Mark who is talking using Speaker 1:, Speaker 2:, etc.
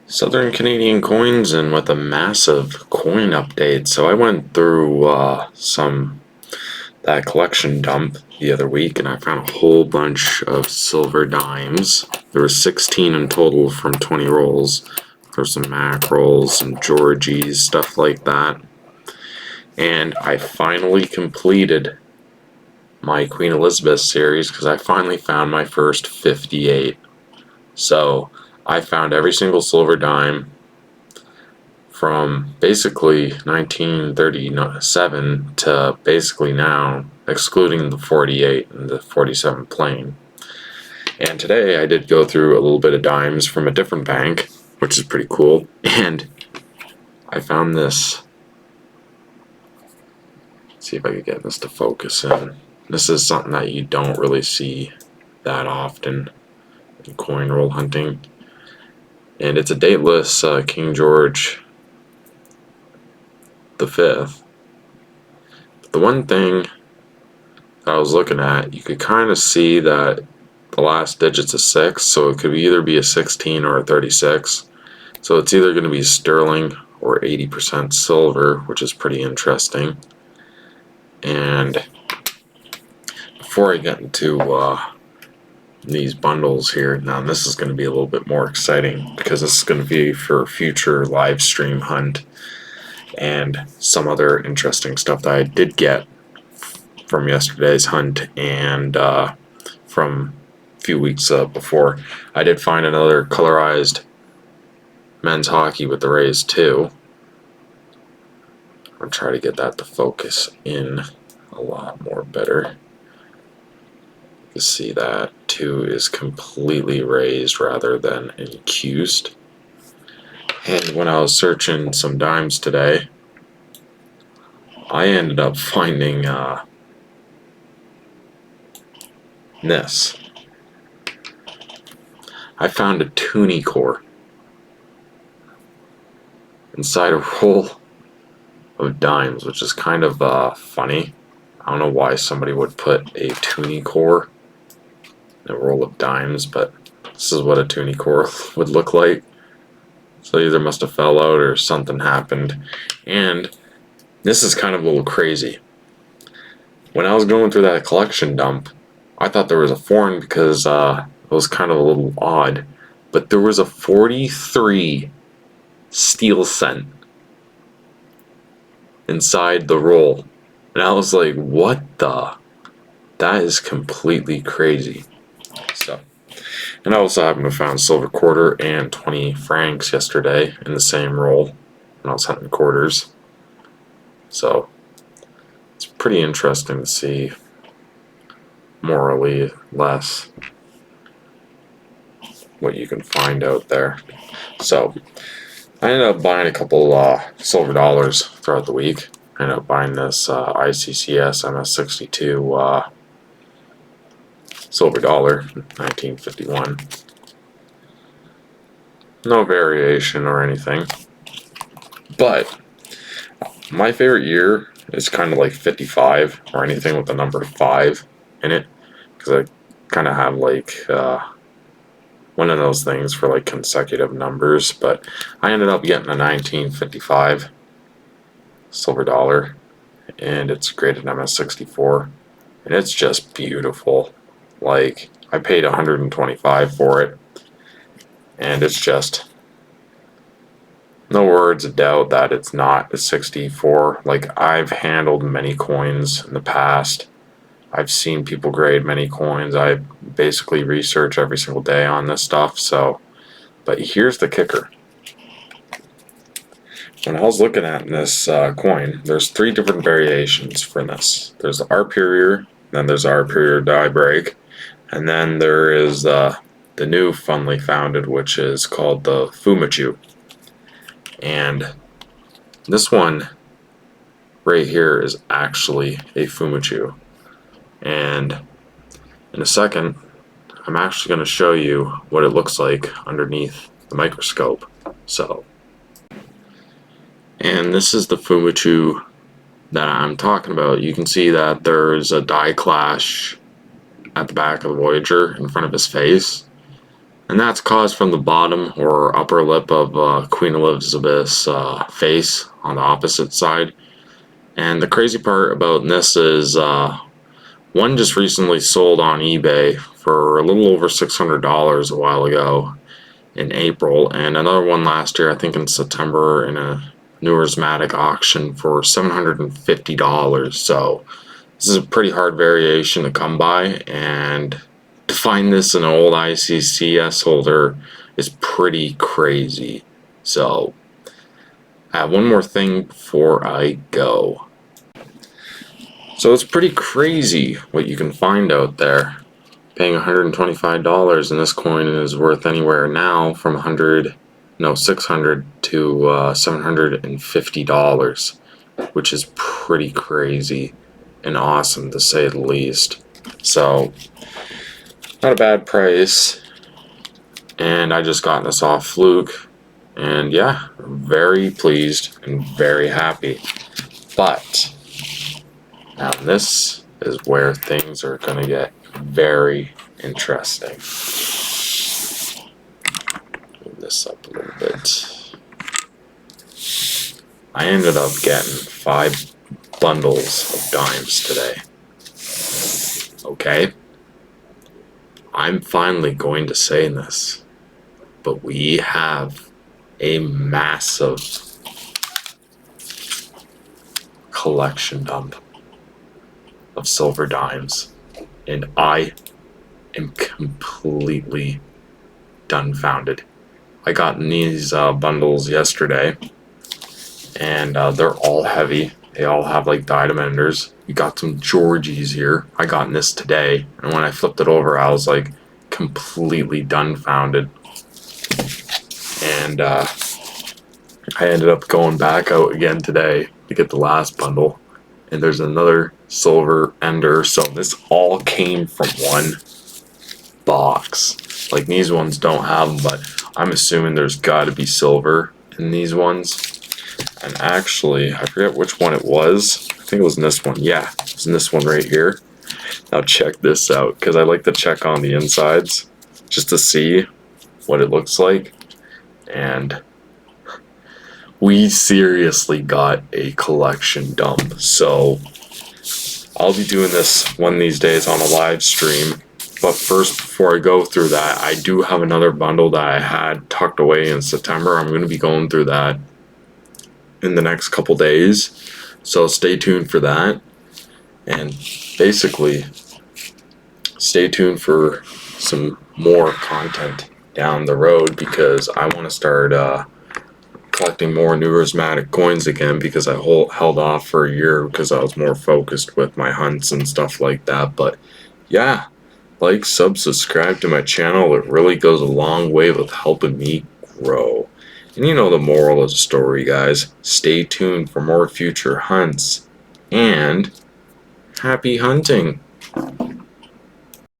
Speaker 1: Southern Canadian coins and with a massive coin update. So I went through that collection dump the other week and I found a whole bunch of silver dimes. There were 16 in total from 20 rolls. There's some Mac rolls, some Georgies, stuff like that. And I finally completed my Queen Elizabeth series because I finally found my first 58. So I found every single silver dime from basically 1937 to basically now, excluding the 48 and the 47 plain. And today I did go through a little bit of dimes from a different bank, which is pretty cool, and I found this. Let's see if I can get this to focus in. This is something that you don't really see that often in coin roll hunting. And it's a dateless King George V. The one thing that I was looking at, you could kind of see that the last digit's a 6, so it could either be a 16 or a 36. So it's either going to be sterling or 80% silver, which is pretty interesting. And before I get into these bundles here, now this is going to be a little bit more exciting because this is going to be for a future live stream hunt and some other interesting stuff that I did get from yesterday's hunt and from a few weeks before. I did find another colorized men's hockey with the Rays too. I'll try to get that to focus in a lot more better. You see that too is completely raised rather than incused. And when I was searching some dimes today, I ended up finding this. I found a tuning core inside a roll of dimes, which is kind of funny. I don't know why somebody would put a tuning core in a roll of dimes, but this is what a tuning core would look like. So either must have fell out or something happened. And this is kind of a little crazy. When I was going through that collection dump, I thought there was a foreign because it was kind of a little odd. But there was a 43 steel cent inside the roll. And I was like, what the? That is completely crazy. So, and I also happened to found silver quarter and 20 francs yesterday in the same roll when I was hunting quarters. So it's pretty interesting to see more or less what you can find out there. So I ended up buying a couple silver dollars throughout the week. I ended up buying this ICCS MS62 silver dollar, 1951. No variation or anything. But my favorite year is kind of like 55 or anything with the number 5 in it, because I kind of have like one of those things for like consecutive numbers. But I ended up getting a 1955 silver dollar, and it's graded MS64, and it's just beautiful. Like, I paid $125 for it, and it's just no words of doubt that it's not a 64. Like, I've handled many coins in the past. I've seen people grade many coins. I basically research every single day on this stuff. So, but here's the kicker. When I was looking at this coin, there's 3 different variations for this. There's the R-Period, then there's R-Period die break, and then there is the new funly founded, which is called the Fumichu. And this one right here is actually a Fumichu. And in a second, I'm actually going to show you what it looks like underneath the microscope. So, and this is the Fumichu that I'm talking about. You can see that there's a die clash at the back of the Voyager in front of his face. and that's caused from the bottom or upper lip of Queen Elizabeth's face on the opposite side. And the crazy part about this is one just recently sold on eBay for a little over $600 a while ago in April, and another one last year, I think in September, in a numismatic auction for $750. So this is a pretty hard variation to come by, and to find this in an old ICCS holder is pretty crazy. So I have one more thing before I go. So it's pretty crazy what you can find out there. Paying $125, and this coin is worth anywhere now from $600 to $750, which is pretty crazy and awesome to say the least. So not a bad price, and I just got this off Fluke, and yeah, very pleased and very happy. But now this is where things are gonna get very interesting. Move this up a little bit. I ended up getting 5 bundles of dimes today. Okay? I'm finally going to say this, but we have a massive collection dump of silver dimes. And I am completely dumbfounded. I got these bundles yesterday, and they're all heavy. They all have like diadem enders. We got some Georgies here. I got this today, and when I flipped it over, I was like completely dumbfounded. And I ended up going back out again today to get the last bundle. And there's another silver ender, so this all came from one box. Like these ones don't have them, but I'm assuming there's got to be silver in these ones. And actually, I forget which one it was. I think it was in this one. Yeah, it was in this one right here. Now check this out, because I like to check on the insides just to see what it looks like. And we seriously got a collection dump. So I'll be doing this one of these days on a live stream. But first, before I go through that, I do have another bundle that I had tucked away in September. I'm going to be going through that in the next couple days. So stay tuned for that. And basically, stay tuned for some more content down the road, because I want to start collecting more numismatic coins again, because I held off for a year because I was more focused with my hunts and stuff like that. But yeah, like, subscribe to my channel. It really goes a long way with helping me grow. And you know the moral of the story, guys. Stay tuned for more future hunts, and happy hunting.